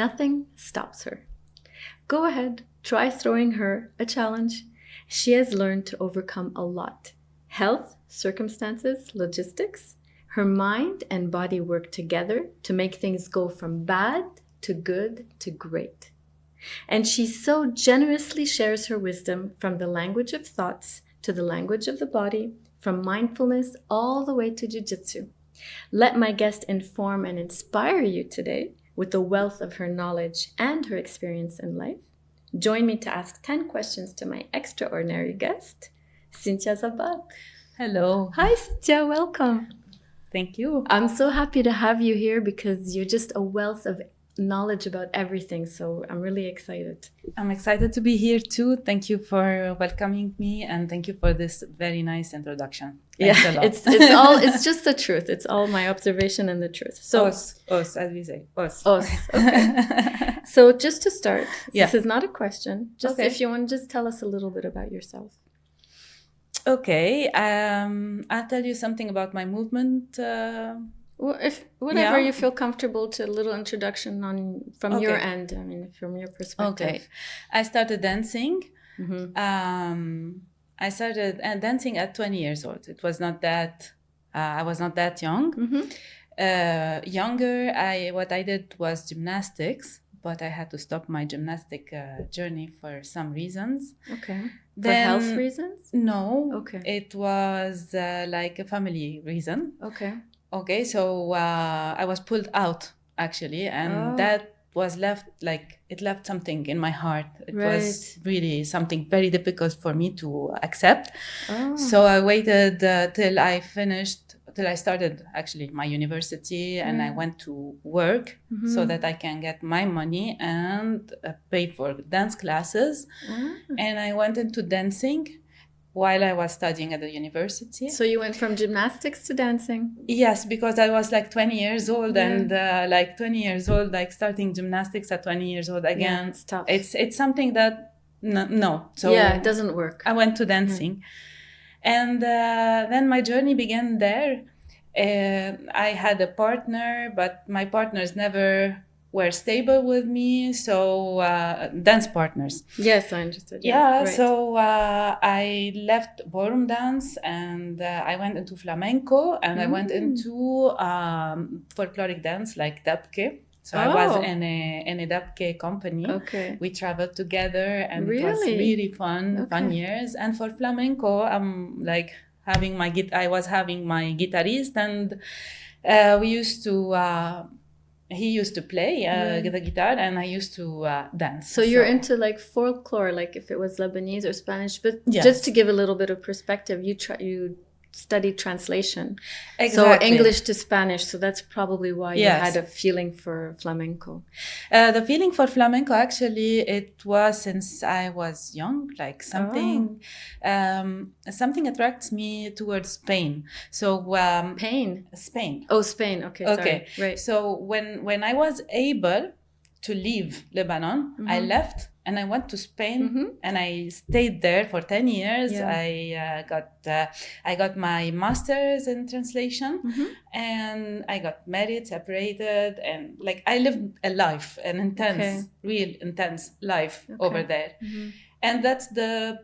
nothing stops her. Go ahead, try throwing her a challenge. She has learned to overcome a lot. Health, circumstances, logistics. Her mind and body work together to make things go from bad to good to great. And she so generously shares her wisdom from the language of thoughts to the language of the body, from mindfulness all the way to jiu-jitsu. Let my guest inform and inspire you today with the wealth of her knowledge and her experience in life. Join me to ask 10 questions to my extraordinary guest, Cynthia Zabbat. Hello. Hi, Cynthia. Welcome. Thank you. I'm so happy to have you here because you're just a wealth of knowledge about everything. So I'm really excited. I'm excited to be here too. Thank you for welcoming me and thank you for this very nice introduction. Thanks a lot. It's just the truth. It's all my observation and the truth. So us, as we say, us. Okay. So just to start, Yeah. This is not a question. Just Okay. if you want to just tell us a little bit about yourself. Okay. I'll tell you something about my movement. Well, if whatever Yeah. you feel comfortable to, a little introduction from your Okay. end. I mean, from your perspective. Okay. I started dancing. Mm-hmm. I started dancing at 20 years old. It was not that, I was not that young. Mm-hmm. Younger, what I did was gymnastics, but I had to stop my gymnastic journey for some reasons. Okay. For Then- health reasons? No. Okay. It was like a family reason. Okay. Okay, so I was pulled out actually, and Oh. that was it left something in my heart. It was Right. really something very difficult for me to accept. Oh. So I waited till I started actually my university, and I went to work so that I can get my money and pay for dance classes. Ah. And I went into dancing while I was studying at the university. So you went from gymnastics to dancing. Yes, because I was like 20 years old, Yeah. and like 20 years old, like starting gymnastics at 20 years old again. Yeah, it's tough. It's something that no. So yeah, it doesn't work. I went to dancing, and then my journey began there. I had a partner, but my partners never were stable with me. So dance partners. Yes, I understood. Yeah, right. so I left ballroom dance and I went into flamenco and I went into folkloric dance like dabke. So I was Oh. in a dabke company. Okay. We traveled together and it was Really? really fun Okay. years. And for flamenco, I'm like I was having my guitarist, and we used to. He used to play the guitar, and I used to dance. So you're into like folklore, like if it was Lebanese or Spanish, but Yes. just to give a little bit of perspective, you studied translation. So Exactly. English to Spanish. So that's probably why you Yes. had a feeling for flamenco. The feeling for flamenco, actually, it was since I was young, like something attracts me towards Spain. So Pain. Spain. Oh, Spain. Okay. Okay. Sorry. Right. So when I was able to leave Lebanon, I left and I went to Spain and I stayed there for 10 years. Yeah. I got my master's in translation and I got married, separated, and like I lived a life, an intense, real intense life over there. And that's the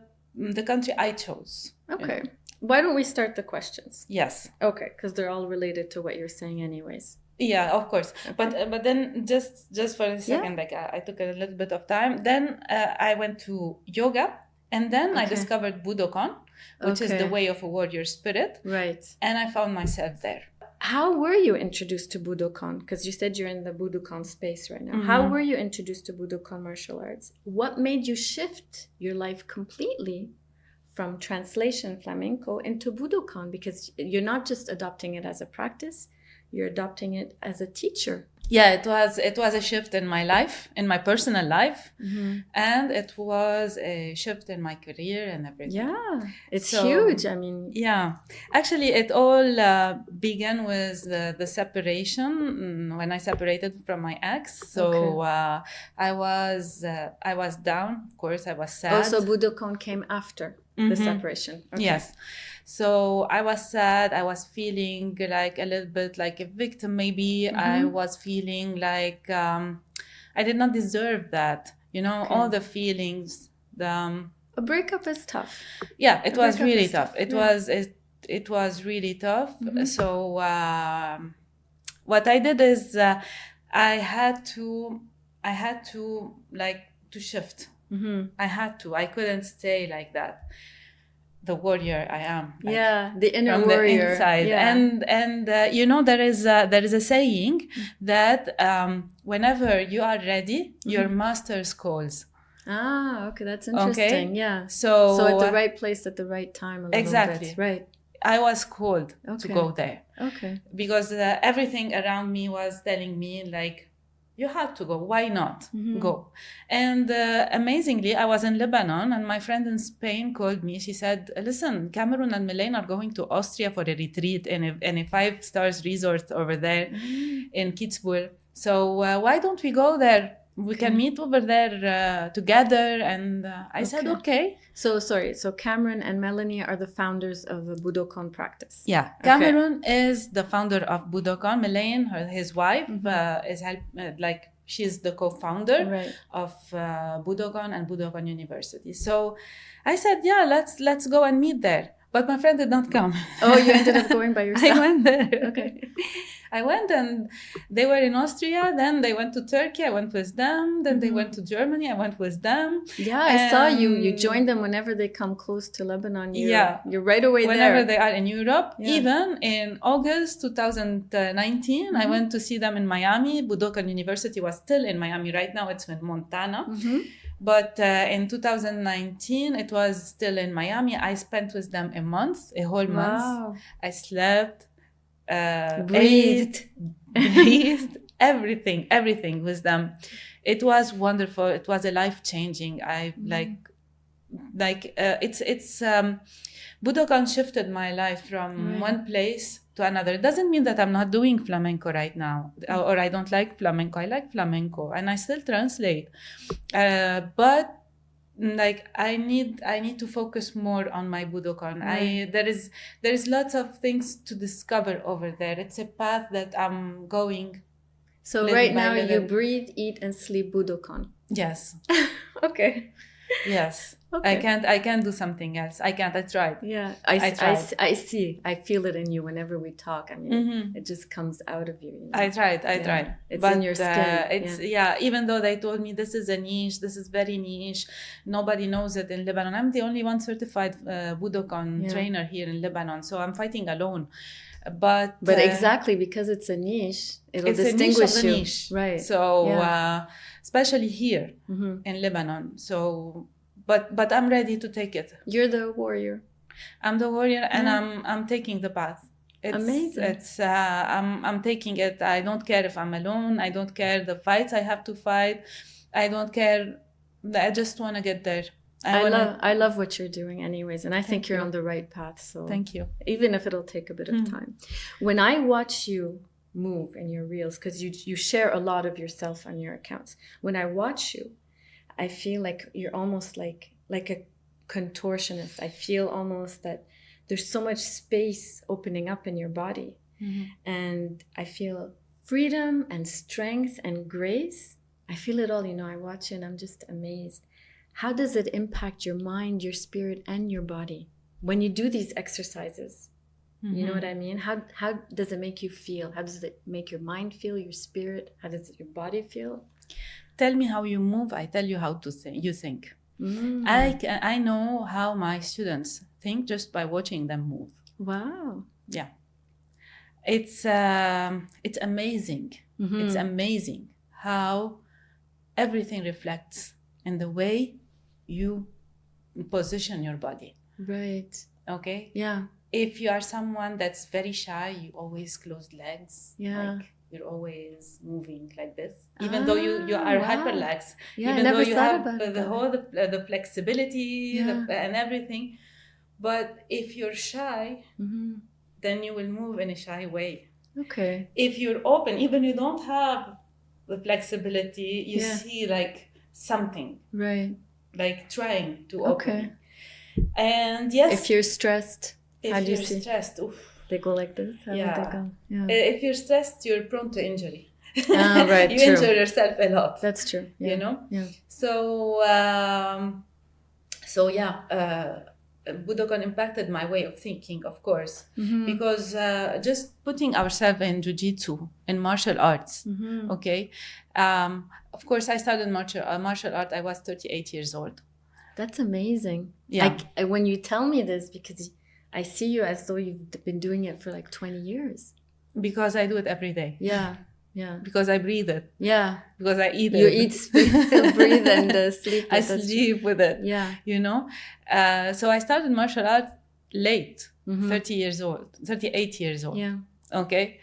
country I chose. Okay. Why don't we start the questions? Yes. Okay, because they're all related to what you're saying anyways. Yeah, of course. But then just for a second, like I took a little bit of time. Then I went to yoga, and then I discovered Budokon, which is the way of a warrior spirit. Right. And I found myself there. How were you introduced to Budokon? Because you said you're in the Budokon space right now. How were you introduced to Budokon martial arts? What made you shift your life completely from translation flamenco into Budokon? Because you're not just adopting it as a practice, you're adopting it as a teacher. Yeah, it was a shift in my life, in my personal life, and it was a shift in my career and everything. Yeah, it's huge. I mean, yeah, actually, it all began with the separation when I separated from my ex. So I was down. Of course, I was sad. Oh, so Budokon came after the separation. Okay. Yes. So I was sad. I was feeling like a little bit like a victim, maybe. I was feeling like I did not deserve that. You know, Okay. all the feelings, A breakup is tough. yeah, it was breakup really is tough. tough, It yeah. was it was really tough. So what I did is I had to like to shift. I couldn't stay like that. The warrior I am. Like, Yeah, the inner from warrior. the inside. Yeah. And you know, there is a saying that whenever you are ready, your master's calls. Ah, okay, that's interesting. Okay. Yeah. So So at the right place at the right time, a little exactly. bit. Right. I was called to Okay. go there Okay. because everything around me was telling me like, you have to go. Why not go? And amazingly, I was in Lebanon, and my friend in Spain called me. She said, "Listen, Cameron and Melaine are going to Austria for a retreat in a 5-star resort over there in Kitzbühel. So why don't we go there? We can meet over there together." And I said, "Okay." So sorry. So Cameron and Melanie are the founders of the Budokon practice. Yeah, Cameron is the founder of Budokon. Melaine, his wife, is she's the co-founder of Budokon and Budokon University. So I said, yeah, let's go and meet there. But my friend did not come. Oh, you ended up going by yourself? I went there. Okay. I went, and they were in Austria. Then they went to Turkey. I went with them. Then they went to Germany. I went with them. Yeah, I saw you. You joined them whenever they come close to Lebanon. You're right away whenever there. they are in Europe. Even in August 2019, I went to see them in Miami. Budokon University was still in Miami. Right now it's in Montana. But in 2019, it was still in Miami. I spent with them a whole month. I slept, breathed, everything with them. It was wonderful. It was a life-changing. It's Budokon shifted my life from one place to another. It doesn't mean that I'm not doing flamenco right now, or I don't like flamenco. I like flamenco, and I still translate. But like I need to focus more on my Budokon. There is lots of things to discover over there. It's a path that I'm going. So right now you breathe, eat, and sleep Budokon. Yes. Okay. Yes. Okay. I can't do something else. I can't. I tried. Yeah. I see. I feel it in you whenever we talk. I mean, it just comes out of you. I tried. It's in your skin. Even though they told me this is a niche, this is very niche, nobody knows it in Lebanon. I'm the only one certified Budokon trainer here in Lebanon, so I'm fighting alone. But exactly because it's a niche, it'll distinguish you. Niche. Right. So especially here in Lebanon. So but I'm ready to take it. You're the warrior. I'm the warrior, and I'm taking the path. It's amazing. I'm taking it. I don't care if I'm alone. I don't care the fights I have to fight. I don't care. I just want to get there. I love what you're doing anyways, and I think you're on the right path. So thank you. Even if it'll take a bit of time. When I watch you move in your reels, because you share a lot of yourself on your accounts, when I watch you, I feel like you're almost like a contortionist. I feel almost that there's so much space opening up in your body, and I feel freedom and strength and grace. I feel it all. I watch it and I'm just amazed. How does it impact your mind, your spirit, and your body when you do these exercises? You know what I mean? How does it make you feel? How does it make your mind feel, your spirit? How does your body feel? Tell me how you move. I tell you how to think. You think. I know how my students think just by watching them move. Wow. Yeah. It's amazing. It's amazing how everything reflects in the way you position your body. Right. Okay? Yeah. If you are someone that's very shy, you always close legs. Yeah. Like you're always moving like this. Even though you are hyperlax. Yeah, even I never though you thought have about the whole the flexibility and everything. But if you're shy, then you will move in a shy way. Okay. If you're open, even you don't have the flexibility, you see like something. Right. Like trying to open. Okay. And yes. If you're stressed, how do you see? Stressed, they go like this? How would they go? Yeah. If you're stressed, you're prone to injury. Right, you true. injure yourself a lot. That's true. Yeah. You know? Yeah. So Budokon impacted my way of thinking, of course, because just putting ourselves in jiu-jitsu, in martial arts, okay? Of course, I started martial art, I was 38 years old. That's amazing. Yeah. When you tell me this, because I see you as though you've been doing it for like 20 years. Because I do it every day. Yeah. Yeah. Because I breathe it. Yeah. Because I eat it. You eat, breathe, and sleep. I sleep with it. Yeah. You know? So I started martial arts late, 38 years old. Yeah. Okay?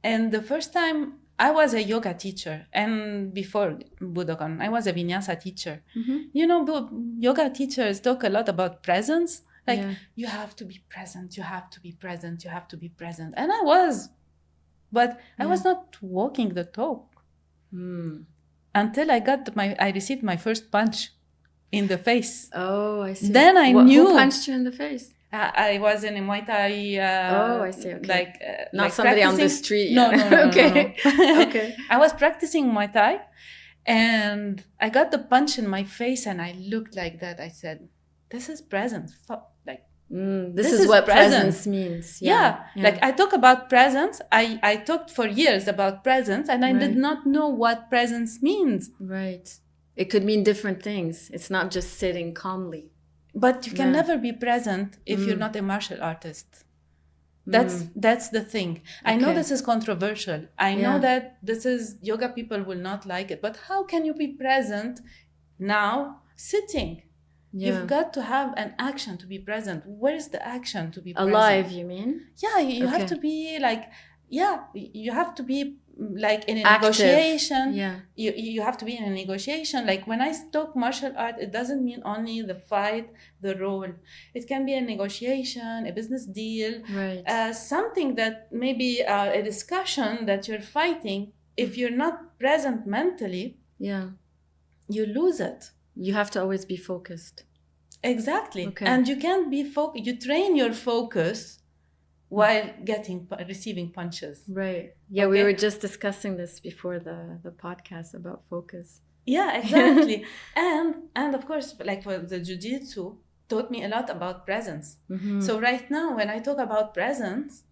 And the first time I was a yoga teacher, and before Budokon, I was a vinyasa teacher. You know, yoga teachers talk a lot about presence. Like, you have to be present, you have to be present, you have to be present. And I was. But I was not walking the talk until I received my first punch in the face. Oh, I see. Then I knew. Who punched you in the face? I was in a Muay Thai. I see. Okay. Like not like somebody on the street. No. Okay. No. Okay. I was practicing Muay Thai, and I got the punch in my face, and I looked like that. I said, "This is presence." This is what presence means. Yeah. Like I talk about presence. I talked for years about presence, and I did not know what presence means. Right. It could mean different things. It's not just sitting calmly. But you can never be present if you're not a martial artist. That's the thing. I know this is controversial. I know that this is yoga people will not like it. But how can you be present now sitting? Yeah. You've got to have an action to be present. Where is the action to be present? Alive, you mean? Yeah, you have to be like, you have to be like in a active negotiation. Yeah. You have to be in a negotiation. Like when I talk martial art, it doesn't mean only the fight, the role. It can be a negotiation, a business deal, something that maybe a discussion that you're fighting. If you're not present mentally, you lose it. You have to always be focused. Exactly. Okay. And you can't be focused. You train your focus while receiving punches. Right. Yeah, we were just discussing this before the podcast about focus. Yeah, exactly. and of course, like for the jiu-jitsu, taught me a lot about presence. So right now, when I talk about presence,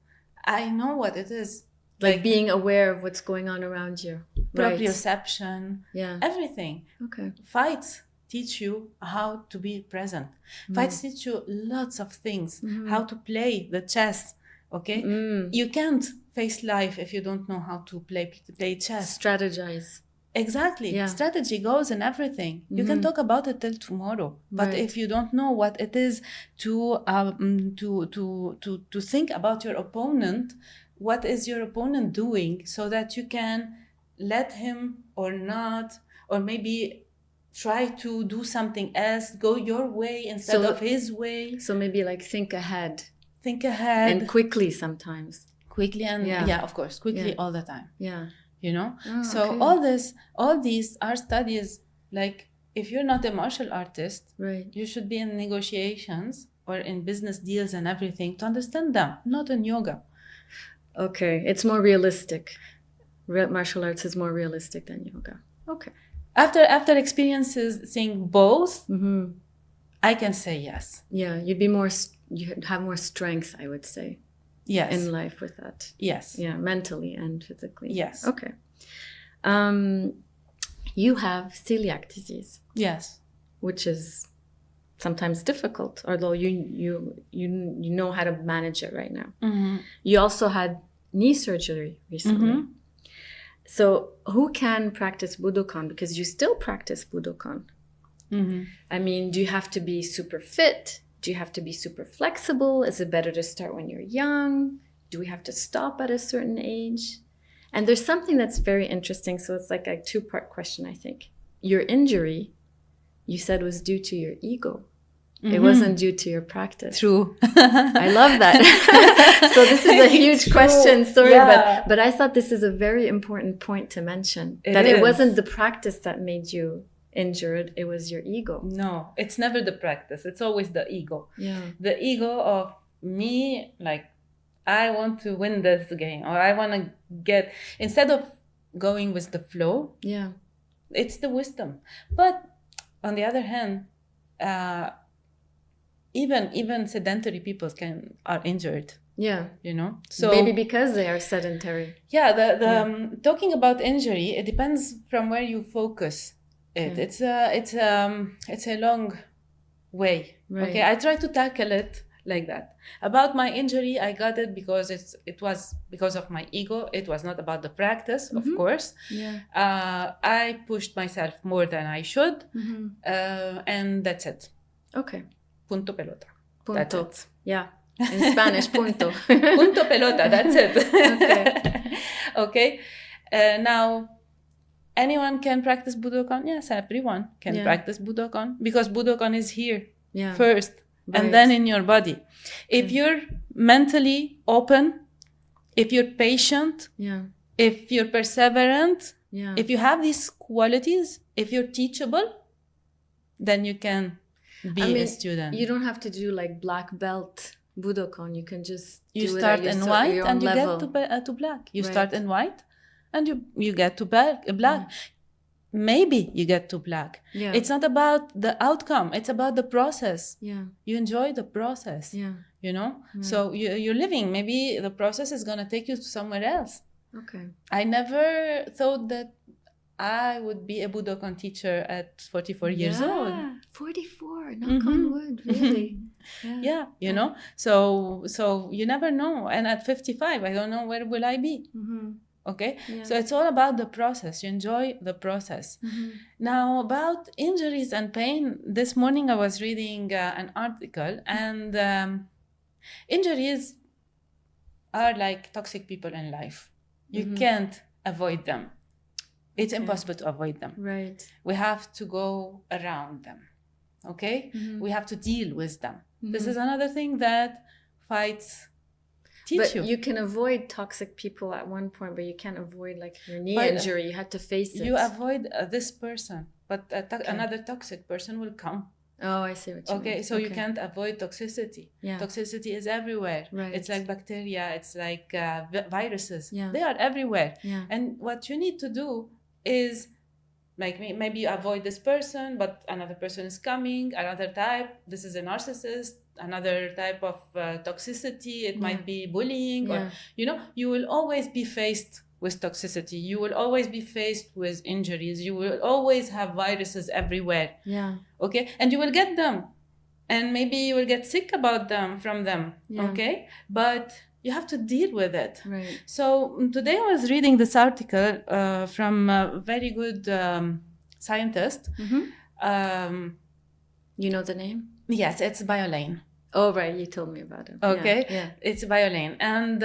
I know what it is. Like being aware of what's going on around you. Proprioception. Yeah. Everything. Okay. Fights teach you how to be present. Fights teach you lots of things. How to play the chess. Okay? You can't face life if you don't know how to play chess. Strategize. Exactly. Yeah. Strategy goes in everything. You can talk about it till tomorrow. But if you don't know what it is to think about your opponent, what is your opponent doing, so that you can let him or not, or maybe try to do something else, go your way instead of his way. So maybe like think ahead. And quickly sometimes. Quickly and of course, quickly all the time. Yeah. You know? Oh, so all these are studies. Like if you're not a martial artist, you should be in negotiations or in business deals and everything to understand them, not in yoga. Okay. It's more realistic. Martial arts is more realistic than yoga. Okay. After experiences seeing both, I can say yes. Yeah, you have more strength, I would say. Yes. In life with that. Yes. Yeah, mentally and physically. Yes. Okay. You have celiac disease. Yes. Which is sometimes difficult, although you know how to manage it right now. You also had knee surgery recently. So who can practice Budokon? Because you still practice Budokon. I mean, do you have to be super fit? Do you have to be super flexible? Is it better to start when you're young? Do we have to stop at a certain age? And there's something that's very interesting. So it's like a two-part question, I think. Your injury, you said, was due to your ego. It wasn't due to your practice. True. I love that. So this is a huge question. Sorry, but I thought this is a very important point to mention. It wasn't the practice that made you injured. It was your ego. No, it's never the practice. It's always the ego. Yeah. The ego of me, like, I want to win this game, or I want to get, instead of going with the flow. Yeah. It's the wisdom. But on the other hand, even sedentary people are injured. Yeah. You know, so maybe because they are sedentary. Yeah. Talking about injury, it depends from where you focus it. Yeah. It's a long way. Right. Okay, I try to tackle it like that. About my injury, I got it because it was because of my ego. It was not about the practice, of course. Yeah. I pushed myself more than I should, and that's it. Okay. Punto pelota. Punto. That's it. Yeah. In Spanish, punto. Punto pelota. That's it. Okay. Now, anyone can practice Budokon? Yes, everyone can practice Budokon, because Budokon is here first, and then in your body. If you're mentally open, if you're patient, if you're perseverant, if you have these qualities, if you're teachable, then you can be a student. You don't have to do like black belt Budokon. You can just start in white and you get to black. You start in white and you get to black. Maybe you get to black. Yeah. It's not about the outcome. It's about the process. Yeah. You enjoy the process. Yeah. You know? Yeah. So you're living. Maybe the process is going to take you to somewhere else. Okay. I never thought that I would be a Budokon teacher at 44 years old. 44. Knock on wood. Really. Yeah. You know? So you never know. And at 55, I don't know where will I be. Okay, so it's all about the process. You enjoy the process. Now, about injuries and pain, this morning I was reading an article, and injuries are like toxic people in life. You can't avoid them. It's impossible to avoid them. Right. We have to go around them. Okay? We have to deal with them. This is another thing that fights. But you can avoid toxic people at one point, but you can't avoid like your knee injury. You had to face it. You avoid this person, but another toxic person will come. Oh, I see what you mean. Okay, so you can't avoid toxicity. Yeah. Toxicity is everywhere. Right. It's like bacteria. It's like viruses. Yeah. They are everywhere. Yeah. And what you need to do is, like, maybe you avoid this person, but another person is coming, another type. This is a narcissist. Another type of toxicity. It might be bullying, or you will always be faced with toxicity. You will always be faced with injuries. You will always have viruses everywhere. Yeah. Okay, and you will get them, and maybe you will get sick from them. Yeah. Okay, but you have to deal with it. Right. So today I was reading this article from a very good scientist. You know the name? Yes, it's Biolane. Oh, right. You told me about it. Okay. Yeah. It's Biolane. And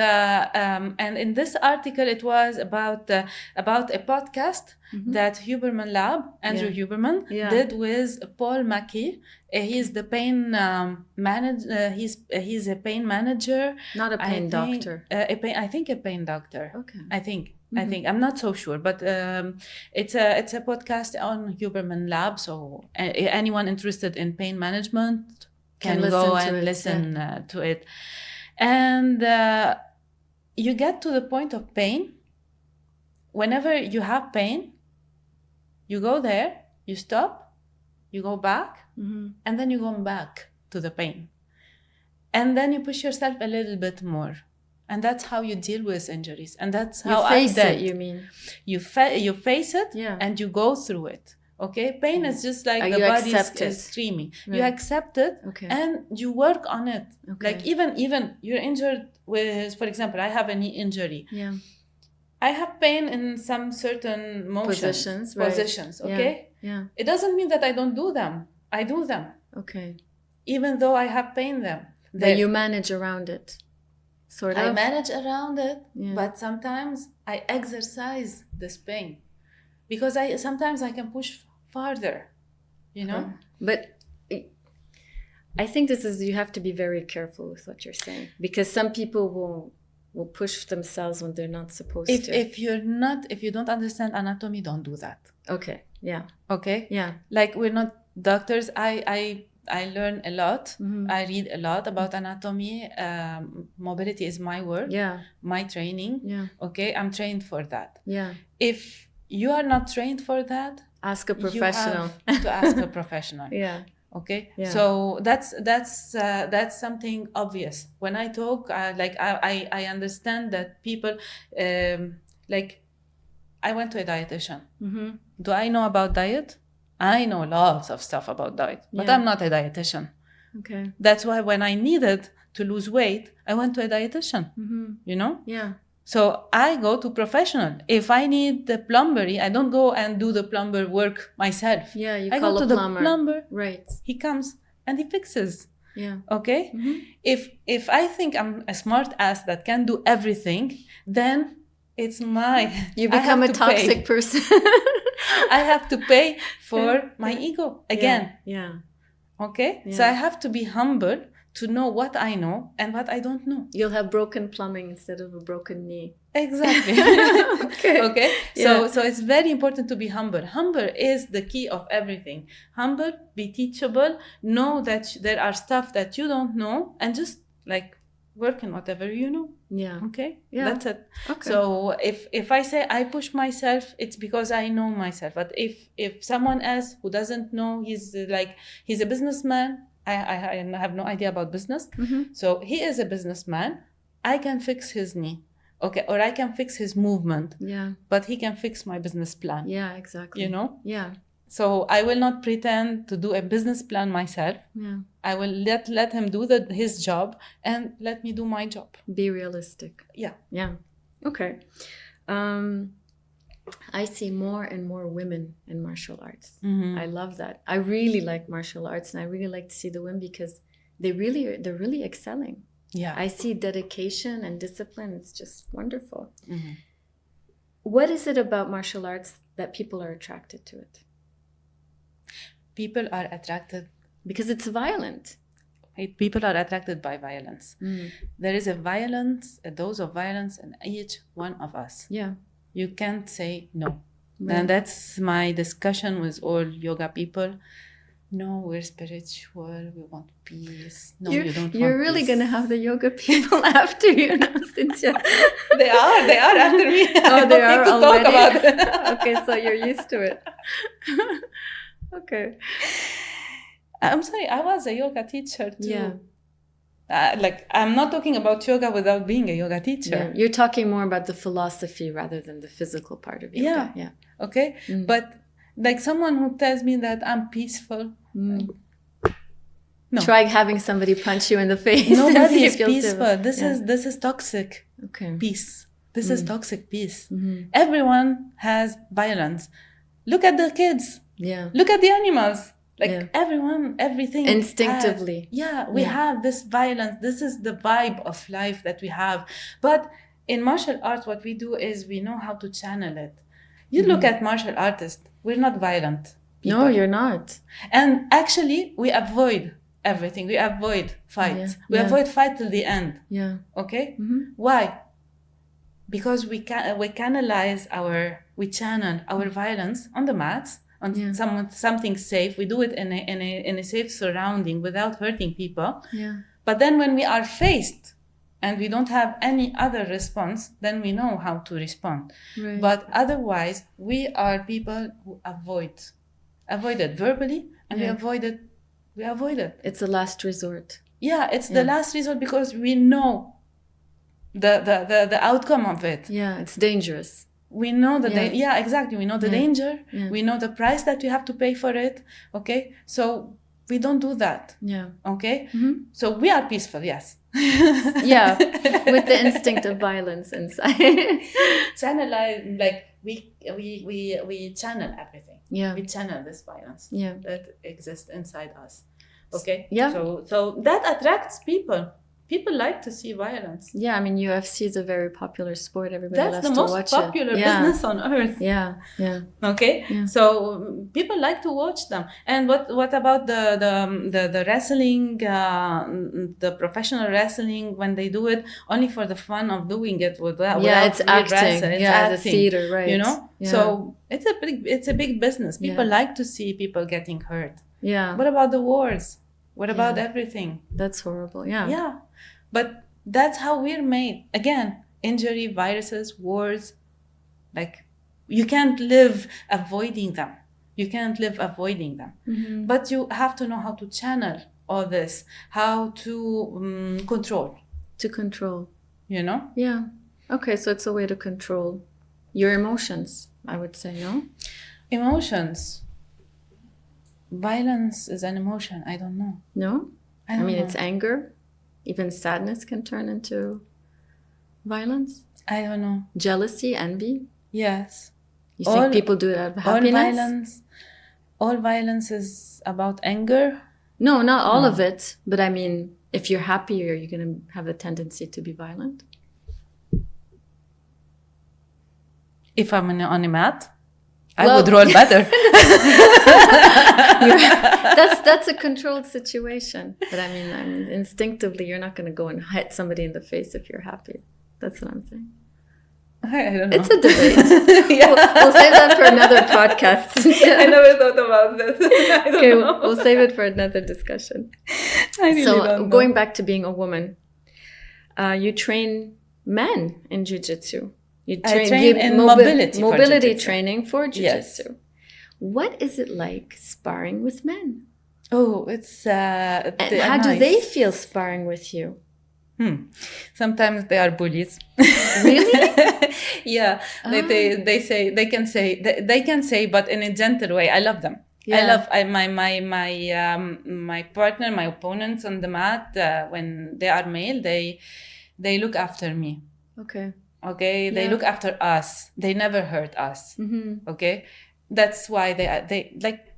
in this article, it was about a podcast that Huberman Lab, Andrew Huberman, did with Paul Mackey. He's the pain manager. He's a pain manager. Not a pain doctor. I think a pain doctor. Okay. I think. I'm not so sure, but it's a podcast on Huberman Lab. So anyone interested in pain management can go and listen to it. And you get to the point of pain. Whenever you have pain, you go there, you stop, you go back, and then you go back to the pain. And then you push yourself a little bit more. And that's how you deal with injuries. And that's how I did. It, you mean? You face it and you go through it. Okay, pain is just like the body is screaming. Right. You accept it and you work on it. Okay. Like even you're injured with, for example, I have a knee injury. Yeah. I have pain in some certain positions. Okay. Yeah. It doesn't mean that I don't do them. I do them. Okay. Even though I have pain them. Then you manage around it. Sort of. I manage around it, but sometimes I exercise this pain. Because sometimes I can push farther, you know? But I think you have to be very careful with what you're saying. Because some people will push themselves when they're not supposed to. If you don't understand anatomy, don't do that. Okay, yeah. Okay? Yeah. Like, we're not doctors. I I learn a lot. I read a lot about anatomy. Mobility is my work, my training. Okay, I'm trained for that. If you are not trained for that, ask a professional. You have to ask a professional. Okay. So that's something obvious. When I talk, I understand that people like. I went to a dietitian. Do I know about diet? I know lots of stuff about diet, but I'm not a dietitian. Okay. That's why when I needed to lose weight, I went to a dietitian. You know? Yeah. So I go to professional. If I need the plumbery, I don't go and do the plumber work myself. Yeah, I call go to a plumber. The plumber. Right. He comes and he fixes. Yeah. Okay? If I think I'm a smart ass that can do everything, then it's you become a toxic person. I have to pay for my ego again. Okay? So I have to be humble to know what I know and what I don't know. You'll have broken plumbing instead of a broken knee. Exactly. Okay? So it's very important to be humble. Humble is the key of everything. Humble, be teachable, know that there are stuff that you don't know, and just like work in whatever you know. Okay. That's it. Okay. So if I say I push myself, it's because I know myself. But if someone else who doesn't know, he's a businessman. I have no idea about business. So he is a businessman. I can fix his knee. Okay. Or I can fix his movement. But he can fix my business plan. Exactly. You know? Yeah. So I will not pretend to do a business plan myself. I will let him do his job and let me do my job. Be realistic. Yeah. Okay. I see more and more women in martial arts. I love that. I really like martial arts, and I really like to see the women because they're really excelling. I see dedication and discipline. It's just wonderful. What is it about martial arts that people are attracted to it? People are attracted because it's violent. People are attracted by violence. There is a dose of violence in each one of us. You can't say no. And that's my discussion with all yoga people. No, we're spiritual. We want peace. No, you don't. You're really gonna have the yoga people after you now, Cynthia. They are after me. Oh, they are already. Talk about it. Okay, so you're used to it. Okay. I'm sorry, I was a yoga teacher too. I'm not talking about yoga without being a yoga teacher. You're talking more about the philosophy rather than the physical part of yoga. Okay. But like someone who tells me that I'm peaceful. No. Try having somebody punch you in the face. Nobody is peaceful. This is toxic. Okay. Peace. This is toxic peace. Everyone has violence. Look at the kids. Look at the animals. Everything instinctively. We have this violence. This is the vibe of life that we have. But in martial arts, what we do is we know how to channel it. You look at martial artists, we're not violent people. No, you're not. And actually, we avoid everything. We avoid fights. We avoid fight till the end. Okay? Why? Because we channel our violence on the mats, on something safe. We do it in a safe surrounding without hurting people. But then when we are faced and we don't have any other response, then we know how to respond. But otherwise, we are people who avoid it verbally, and we avoid it. It's a last resort. It's the last resort because we know the outcome of it. It's dangerous. We know exactly. We know the danger. We know the price that you have to pay for it. Okay, so we don't do that. Okay, so we are peaceful. Yes. With the instinct of violence inside. Channelize, we channel everything. We channel this violence that exists inside us. Okay. So that attracts people. People like to see violence. I mean, UFC is a very popular sport. Everybody loves to watch it. That's the most popular business on earth. Okay. So people like to watch them. And what about the wrestling, the professional wrestling, when they do it only for the fun of doing it without it's acting. It's acting, the theater, right? You know. So it's a big business. People like to see people getting hurt. What about the wars? What about everything? That's horrible. Yeah. Yeah. But that's how we're made. Again, injury, viruses, wars, like you can't live avoiding them. You can't live avoiding them. Mm-hmm. But you have to know how to channel all this, how to control. To control. You know? Yeah. Okay, so it's a way to control your emotions, I would say, no? Emotions. Violence is an emotion. I don't know. No? I don't know. It's anger. Even sadness can turn into violence. I don't know. Jealousy, envy. Yes. You think people do it out of happiness? All violence is about anger. No, not all of it. But I mean, if you're happy, you're going to have a tendency to be violent. If I'm on a mat, I would roll better. That's a controlled situation. But I mean, instinctively, you're not going to go and hit somebody in the face if you're happy. That's what I'm saying. I don't know. It's a debate. We'll save that for another podcast. I never thought about this. I don't know. We'll save it for another discussion. I really don't know. Going back to being a woman, you train men in jiu-jitsu. I train in mobility training for jiu-jitsu. Yes. What is it like sparring with men? Oh, it's and how do they feel sparring with you? Sometimes they are bullies. Really? Yeah. They can say, but in a gentle way. I love them. Yeah. I love my partner, my opponents on the mat. When they are male, they look after me. Okay. They look after us. They never hurt us. Mm-hmm. Okay, that's why they like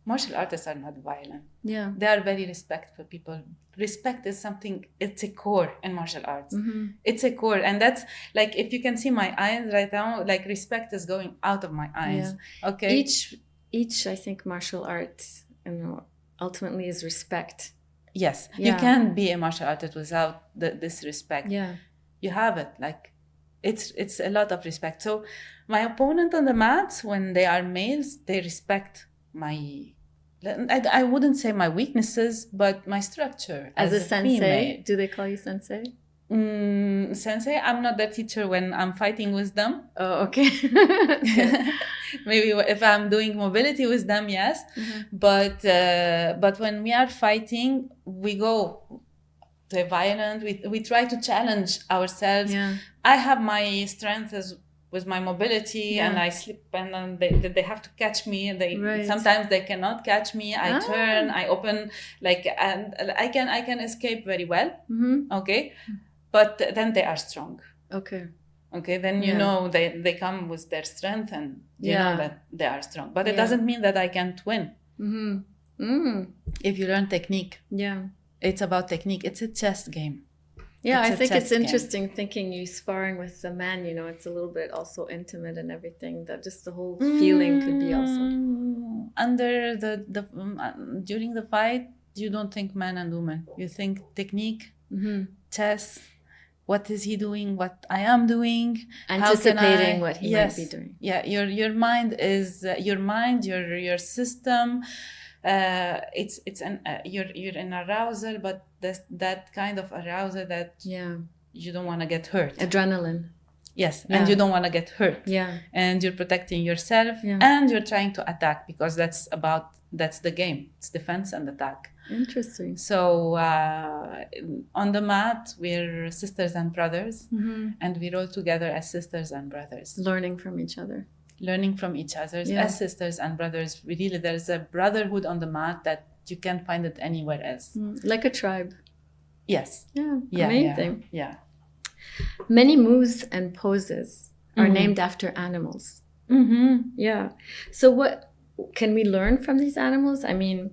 martial artists are not violent. Yeah, they are very respectful people. Respect is something. It's a core in martial arts. Mm-hmm. It's a core, and that's like if you can see my eyes right now, like respect is going out of my eyes. Yeah. Okay, each I think martial art, ultimately is respect. Yes, you can't be a martial artist without this respect. Yeah, you have it like. It's a lot of respect. So my opponent on the mat, when they are males, they respect I wouldn't say my weaknesses, but my structure. As a sensei, female. Do they call you sensei? Sensei, I'm not the teacher when I'm fighting with them. Oh, okay. Maybe if I'm doing mobility with them, yes. Mm-hmm. But when we are fighting, we go to violent. We try to challenge ourselves. Yeah. I have my strengths with my mobility, and I slip, and then they have to catch me. Sometimes they cannot catch me. I turn, I open, and I can escape very well. Mm-hmm. Okay, but then they are strong. Okay. Then you know they come with their strength, and you know that they are strong. But it doesn't mean that I can't win. Mm-hmm. Mm. If you learn technique. Yeah. It's about technique. It's a chess game. Yeah, I think it's interesting thinking you sparring with a man, it's a little bit also intimate and everything. That just the whole feeling could be also. Under during the fight, you don't think man and woman. You think technique, chess. What is he doing? What I am doing? Anticipating what he might be doing. Yeah, your mind is your system. It's you're in arousal, but that kind of arousal that you don't want to get hurt. Adrenaline. Yes, and you don't want to get hurt. Yeah, and you're protecting yourself, and you're trying to attack because that's the game. It's defense and attack. Interesting. So on the mat, we're sisters and brothers, and we roll together as sisters and brothers, learning from each other. As sisters and brothers. Really, there's a brotherhood on the mat that you can't find it anywhere else. Like a tribe. Yes. Yeah. Amazing. Yeah. Many moves and poses are named after animals. Mm-hmm. Yeah. So what can we learn from these animals? I mean,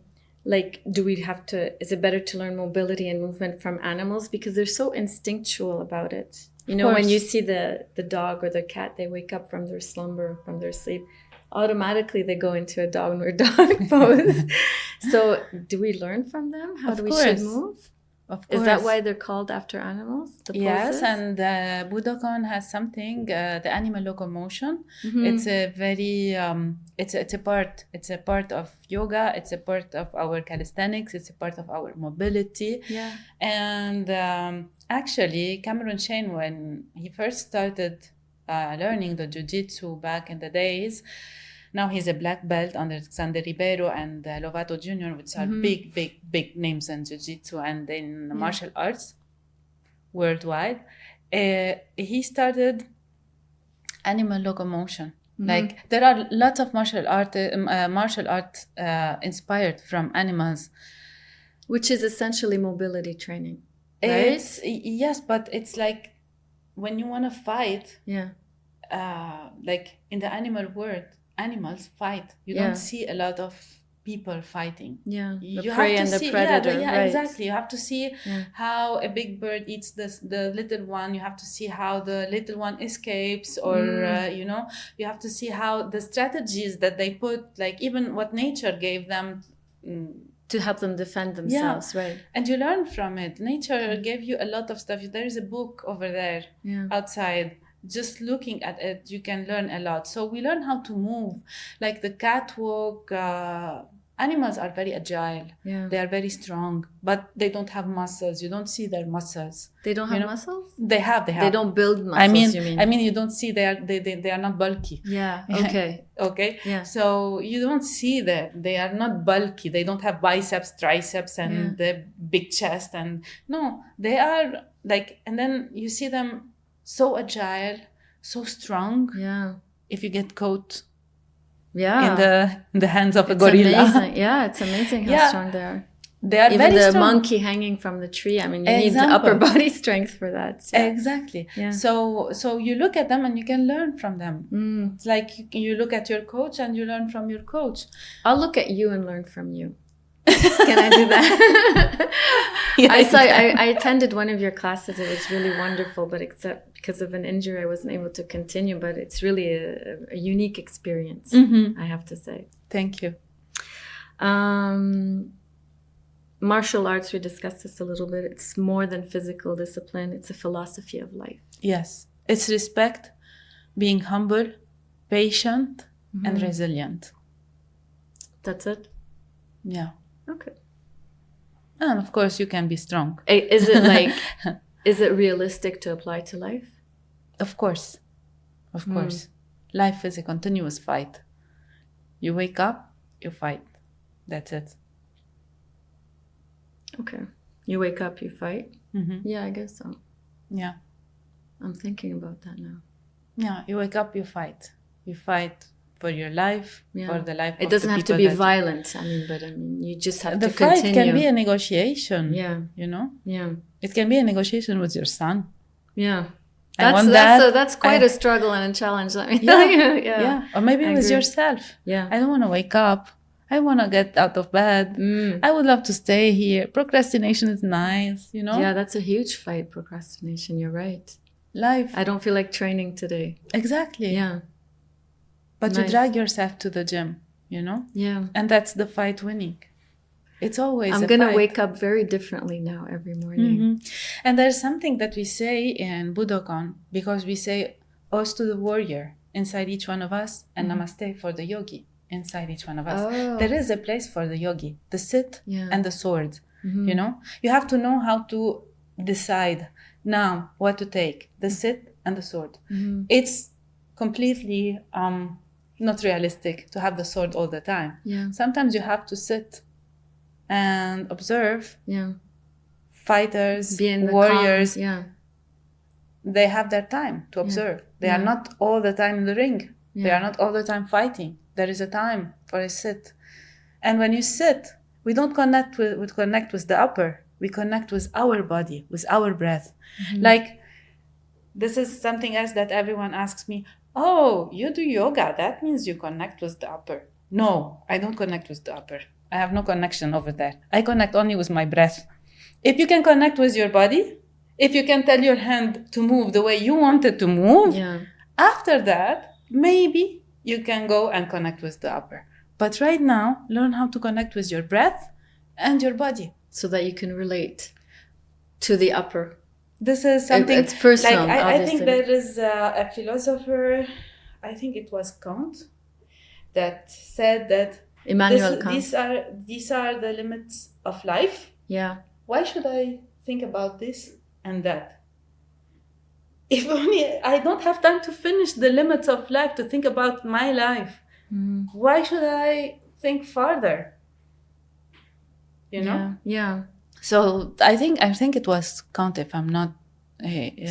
do we have to? Is it better to learn mobility and movement from animals because they're so instinctual about it? When you see the dog or the cat, they wake up from their slumber, from their sleep, automatically they go into a downward dog pose. So do we learn from them? How should move? Of course. Is that why they're called after animals? The poses? Yes, and Budokon has something, the animal locomotion. It's a very, it's a part of yoga. It's a part of our calisthenics. It's a part of our mobility. Yeah. And actually, Cameron Shane, when he first started learning the jiu-jitsu back in the days, now he's a black belt under Alexander Ribeiro and Lovato Jr., which are big names in jiu-jitsu and in martial arts worldwide. He started animal locomotion. Like there are lots of martial art inspired from animals, which is essentially mobility training, right? Yes, but it's like when you want to fight. Yeah. Like in the animal world, animals fight. You don't see a lot of people fighting. Yeah, you prey have to and see, the predator. right. Exactly. You have to see how a big bird eats the little one. You have to see how the little one escapes, or you have to see how the strategies that they put, like even what nature gave them. To help them defend themselves, right? And you learn from it. Nature gave you a lot of stuff. There is a book over there outside. Just looking at it, you can learn a lot. So we learn how to move. Like the catwalk, animals are very agile. Yeah. They are very strong, but they don't have muscles. You don't see their muscles. They don't have muscles? They have. They don't build muscles, you mean? I mean, you don't see they are not bulky. Yeah, okay. Okay? Yeah. So you don't see that. They are not bulky. They don't have biceps, triceps, and the big chest. And no, they are like, and then you see them so agile, so strong. Yeah. If you get caught in the hands of a gorilla. Amazing. Yeah, it's amazing how strong they are. They are even very the strong. Monkey hanging from the tree. I mean, you need upper body strength for that. So. Exactly. Yeah. So you look at them and you can learn from them. It's like you look at your coach and you learn from your coach. I'll look at you and learn from you. Can I do that? I attended one of your classes. It was really wonderful, but except because of an injury, I wasn't able to continue. But it's really a unique experience, I have to say. Thank you. Martial arts, we discussed this a little bit. It's more than physical discipline. It's a philosophy of life. Yes. It's respect, being humble, patient, and resilient. That's it? Yeah. Okay. And of course, you can be strong. Is it like, is it realistic to apply to life? Of course. Of course. Life is a continuous fight. You wake up, you fight. That's it. Okay. You wake up, you fight? Yeah, I guess so. Yeah. I'm thinking about that now. Yeah, you wake up, you fight. You fight for your life, for the life of the people. It doesn't have to be violent. But you just have to continue. The fight can be a negotiation. Yeah. You know? Yeah. It can be a negotiation with your son. Yeah. That's quite a struggle and a challenge. I mean, yeah. Or maybe with yourself. Yeah. I don't want to wake up. I want to get out of bed. I would love to stay here. Procrastination is nice, you know? Yeah, that's a huge fight, procrastination. You're right. Life. I don't feel like training today. Exactly. Yeah. But you drag yourself to the gym, you know? Yeah. And that's the fight winning. It's always I'm going to wake up very differently now every morning. And there's something that we say in Budokon, because we say Os to the warrior inside each one of us and Namaste for the yogi inside each one of us. Oh. There is a place for the yogi, the sit and the sword, you know? You have to know how to decide now what to take, the sit and the sword. It's completely not realistic to have the sword all the time. Yeah. Sometimes you have to sit and observe. Yeah. Fighters, warriors. Calm. Yeah. They have their time to observe. They are not all the time in the ring. They are not all the time fighting. There is a time for a sit. And when you sit, we don't connect with the upper. We connect with our body, with our breath. Like, this is something else that everyone asks me, oh, you do yoga, that means you connect with the upper. No, I don't connect with the upper. I have no connection over there. I connect only with my breath. If you can connect with your body, if you can tell your hand to move the way you want it to move, after that, maybe you can go and connect with the upper. But right now, learn how to connect with your breath and your body. So that you can relate. to the upper. This is something It's personal. Like I obviously. think there is a philosopher, I think it was Kant, that said that Immanuel Kant. these are the limits of life. Yeah. Why should I think about this and that? If only I don't have time to finish the limits of life, to think about my life. Why should I think further? You know? Yeah. So I think it was Kant, if I'm not.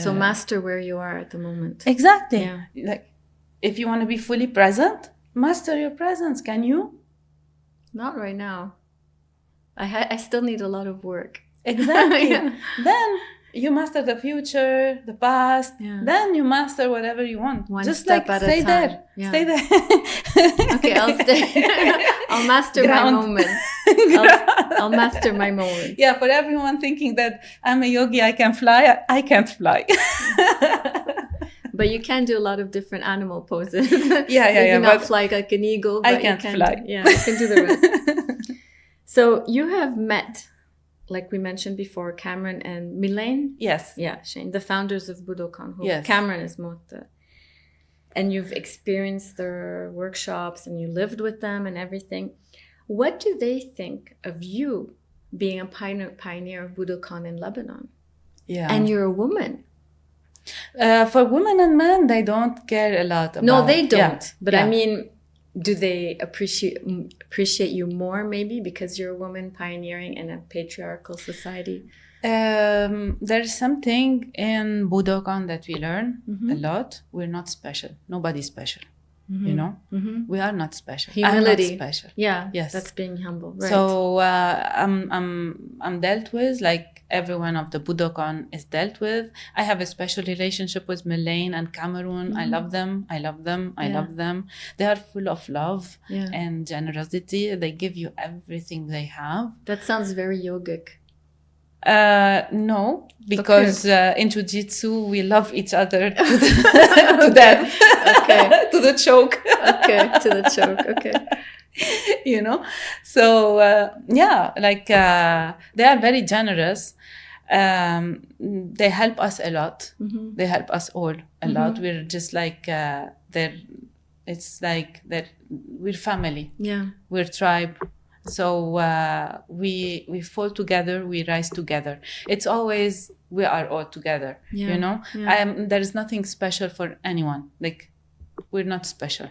So master where you are at the moment. Exactly. Yeah. Like, if you want to be fully present, master your presence. Can you? Not right now. I still need a lot of work. Exactly. Yeah. Then you master the future, the past. Yeah. Then you master whatever you want. One Just step like at a stay time. there. Yeah. Stay there. Okay, I'll stay. I'll master Ground. my moment. I'll master my moment. Yeah, for everyone thinking that I'm a yogi, I can fly. I can't fly. But you can do a lot of different animal poses. Yeah. Maybe not But fly like an eagle. I But can't you can fly. Yeah, you can do the rest. So you have met, like we mentioned before, Cameron and Milane. Yes. Yeah, Shane, the founders of Budokon. Yes. Cameron is Mota. And you've experienced their workshops and you lived with them and everything. What do they think of you being a pioneer of Budokon in Lebanon? Yeah. And you're a woman. For women and men, they don't care a lot about. No, they don't. Yeah. But Yeah. I mean, do they appreciate you more maybe because you're a woman pioneering in a patriarchal society? There's something in Budokon that we learn Mm-hmm. a lot. We're not special. Nobody's special. You know, we are not special. Humility. I'm not special. Yeah. Yes. That's being humble. Right. So I'm dealt with like everyone of the Budokon is dealt with. I have a special relationship with Milane and Cameroon. I love them. I love them. I Yeah. love them. They are full of love Yeah. and generosity. They give you everything they have. That sounds very yogic. No, because in Jiu-Jitsu we love each other to death. Okay. To the choke. Okay, to the choke. Okay. You know, so they are very generous. They help us a lot. Mm-hmm. They help us all a lot. We're just like we're family. Yeah. We're tribe. So we fall together, we rise together. It's always we are all together. Yeah. You know, Yeah. there is nothing special for anyone. Like we're not special.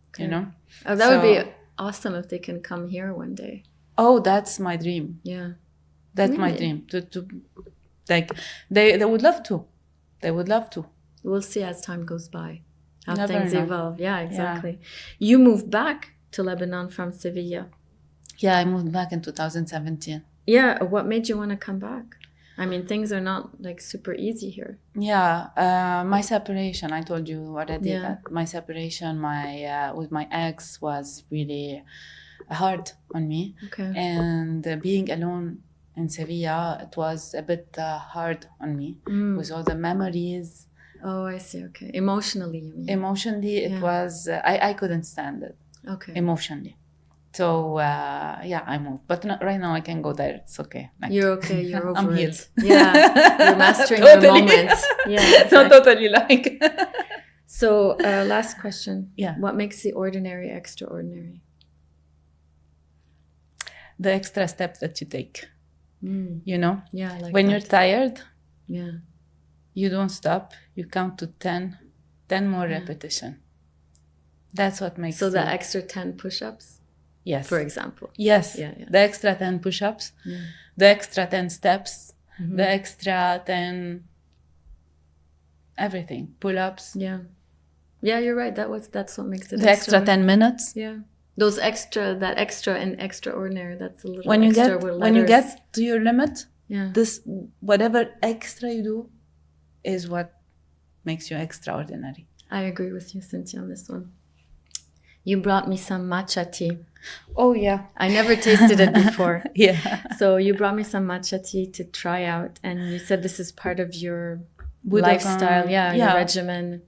Okay. You know. Oh, that would be awesome if they can come here one day. Oh, that's my dream. Yeah. That's my Really? dream. To like they would love to. They would love to. We'll see as time goes by how Never things know. evolve. Yeah, exactly. You moved back to Lebanon from Sevilla. Yeah, I moved back in 2017. Yeah, what made you want to come back? I mean, things are not like super easy here. Yeah, my separation. I told you already Yeah. that my separation, with my ex was really hard on me, Okay. and being alone in Sevilla, it was a bit hard on me with all the memories. Oh, I see. Okay. Emotionally, you mean? Emotionally, it Yeah. was I couldn't stand it Okay. emotionally. So I moved, but right now I can go there. It's okay. Like, You're okay. You're over I'm it. healed. Yeah. You're mastering Totally. the moment. Yeah. Not Exactly. totally like. So, last question. Yeah. What makes the ordinary extraordinary? The extra steps that you take. You know, Yeah. I like when that. you're tired, Yeah. you don't stop. You count to 10 more repetition. That's what makes So the you- extra 10 push-ups, yes. for example. Yes. Yeah, yeah. The extra 10 push-ups, Yeah. the extra 10 steps, Mm-hmm. the extra 10 everything, pull-ups, Yeah. Yeah, you're right. That's what makes it the extra 10 minutes. Yeah. That extra and extraordinary, that's a little When you extra get with when you letters. get to your limit, Yeah. this whatever extra you do is what makes you extraordinary. I agree with you, Cynthia, on this one. You brought me some matcha tea. Oh yeah. I never tasted it before. Yeah. So you brought me some matcha tea to try out, and you said this is part of your Budokon, lifestyle, your yeah. regimen.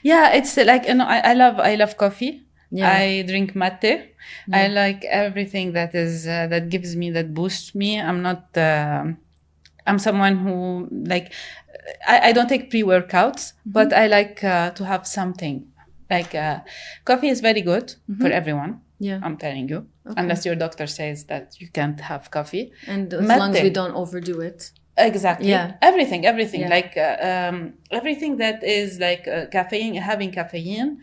Yeah, it's like, you know, I love coffee. Yeah. I drink mate. I like everything that is that gives me, that boosts me. I'm I'm someone who like, I don't take pre-workouts, but I like to have something. Like coffee is very good for everyone. Yeah. I'm telling you, unless your doctor says that you can't have coffee. And as long as we don't overdo it. Exactly. Yeah. Everything. Yeah. Like everything that is like caffeine, having caffeine,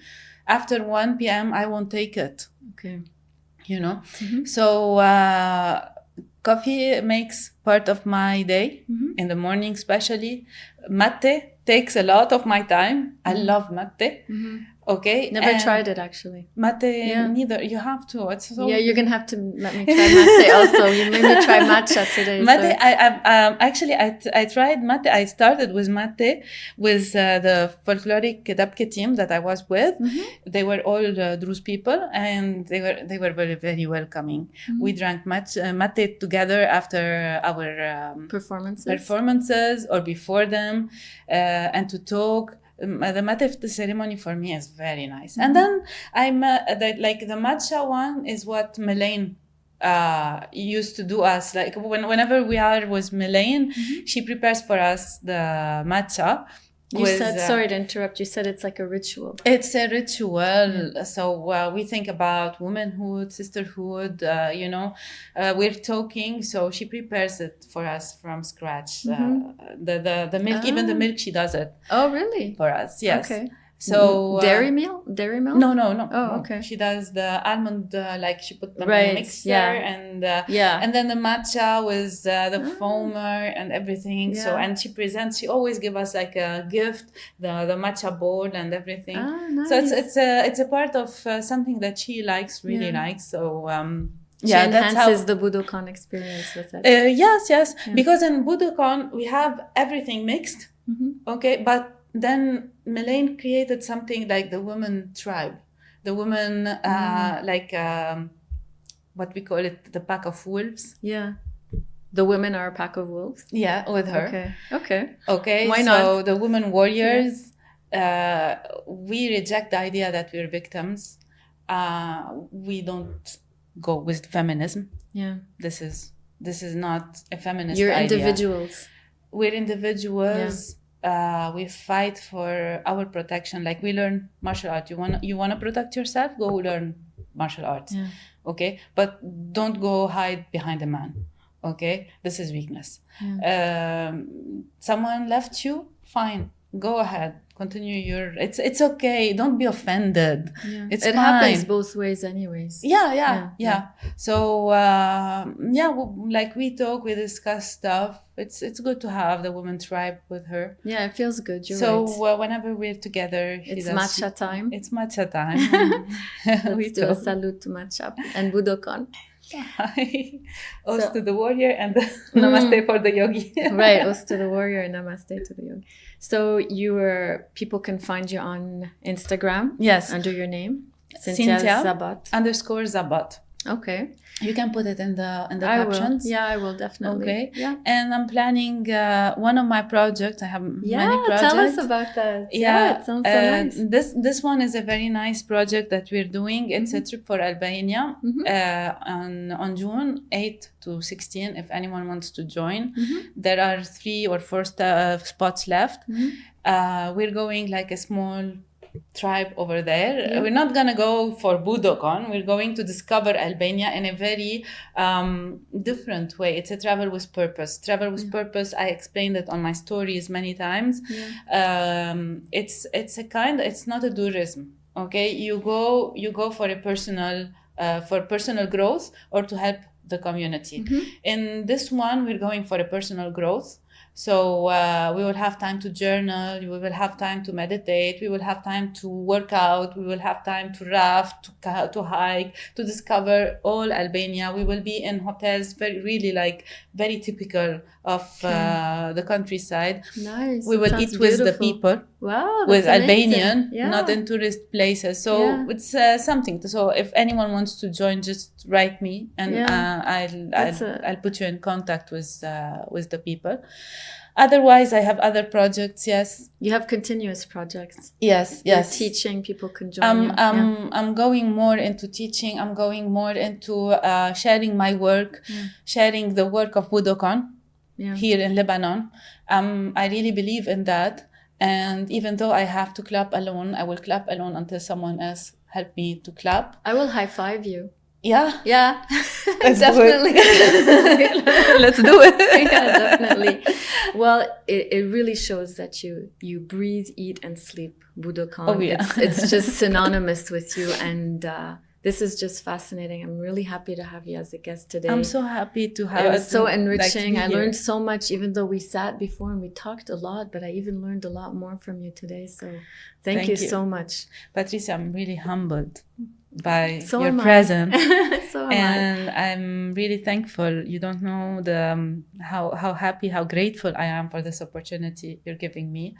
after 1 p.m. I won't take it. Okay. You know. So coffee makes part of my day in the morning, especially. Mate takes a lot of my time. I love mate. Okay. Never tried it actually. Mate, neither. You have to. It's so you're gonna have to let me try mate also. You made me try matcha today. Mate, so. I tried mate. I started with mate with the folkloric Dabke team that I was with. They were all Druze people, and they were very, very welcoming. We drank mate together after our performances or before them, and to talk. The mate ceremony for me is very nice. And then I'm like the matcha one is what Melaine used to do us. Like whenever we are with Melaine, she prepares for us the matcha. You said, sorry to interrupt, you said it's like a ritual. It's a ritual. So we think about womanhood, sisterhood, we're talking. So she prepares it for us from scratch. The milk, even the milk, she does it. Oh, really? For us, yes. Okay. So dairy milk? No. Oh, okay. She does the almond, like she put them in the mixer, and then the matcha with the foamer and everything. Yeah. So and she always give us like a gift, the matcha bowl and everything. Nice. So it's a part of something that she really likes. So she enhances the Budokon experience with it. Yes. Yeah. Because in Budokon we have everything mixed. Okay, but then Melaine created something like the woman tribe, the woman like what we call it, the pack of wolves. Yeah, the women are a pack of wolves. Yeah, with her. Okay. Why not? So the women warriors, we reject the idea that we're victims. We don't go with feminism. Yeah, this is not a feminist idea. You're idea. Individuals. We're individuals. Yeah. We fight for our protection. Like we learn martial art. You wanna protect yourself? Go learn martial arts. Yeah. Okay, but don't go hide behind a man. Okay, this is weakness. Yeah. Someone left you, fine. Go ahead. Continue your. It's okay. Don't be offended. Yeah. It happens both ways, anyways. Yeah. So like we talk, we discuss stuff. It's good to have the woman tribe with her. Yeah, it feels good. You're right. Whenever we're together, it's matcha time. It's matcha time. Let's do a salute to matcha and Budokon. Hi. Os to the warrior and namaste for the yogi. Right, os to the warrior and namaste to the yogi. So people can find you on Instagram. Yes. Under your name, Cynthia Zabbat _Zabbat. Okay. You can put it in the captions. Yeah, I will definitely. Okay. Yeah. And I'm planning one of my projects. I have many projects. Tell us about that. Yeah, it sounds so nice. This one is a very nice project that we're doing. It's a trip for Albania on June 8 to 16. If anyone wants to join, there are 3 or 4 spots left. We're going like a small tribe over there. Yeah. We're not gonna go for Budokon. We're going to discover Albania in a very different way. It's a travel with purpose. Purpose. I explained it on my stories many times. Yeah. It's not a tourism. Okay, you go for a personal growth or to help the community. In this one, we're going for a personal growth. So we will have time to journal, we will have time to meditate, we will have time to work out, we will have time to raft, to hike, to discover all Albania. We will be in hotels very typical of the countryside. Nice. We will eat with the people. Wow, that's with amazing. Albanian, not in tourist places. So it's something. So if anyone wants to join, just write me, and I'll put you in contact with the people. Otherwise, I have other projects. Yes, you have continuous projects. Yes. You're teaching, people can join. I'm going more into teaching. I'm going more into sharing my work, sharing the work of Budokon. here in Lebanon. I really believe in that. And even though I have to clap alone, I will clap alone until someone else help me to clap. I will high five you. Yeah. Yeah. Let's definitely. do it. Let's do it. Yeah, definitely. Well, it really shows that you breathe, eat, and sleep Budokon. Oh, yeah. It's just synonymous with you, and this is just fascinating. I'm really happy to have you as a guest today. I'm so happy to have. It was so enriching. Like I learned so much, even though we sat before and we talked a lot, but I even learned a lot more from you today. So thank you so much. Patricia, I'm really humbled by So your am I. presence. So am And I'm really thankful. You don't know the how happy, how grateful I am for this opportunity you're giving me.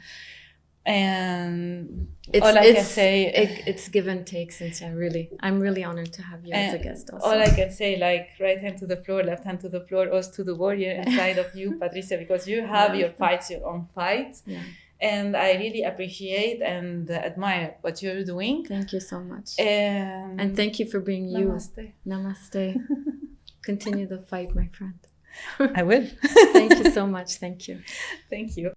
And all I can say, it's give and take, Cynthia. Really, I'm really honored to have you as a guest. Also, all I can say, like, right hand to the floor, left hand to the floor, us to the warrior inside of you, Patricia, because you have your fights, your own fights. Yeah. And I really appreciate and admire what you're doing. Thank you so much. And thank you for being you. Namaste. Namaste. Continue the fight, my friend. I will. Thank you so much. Thank you. Thank you.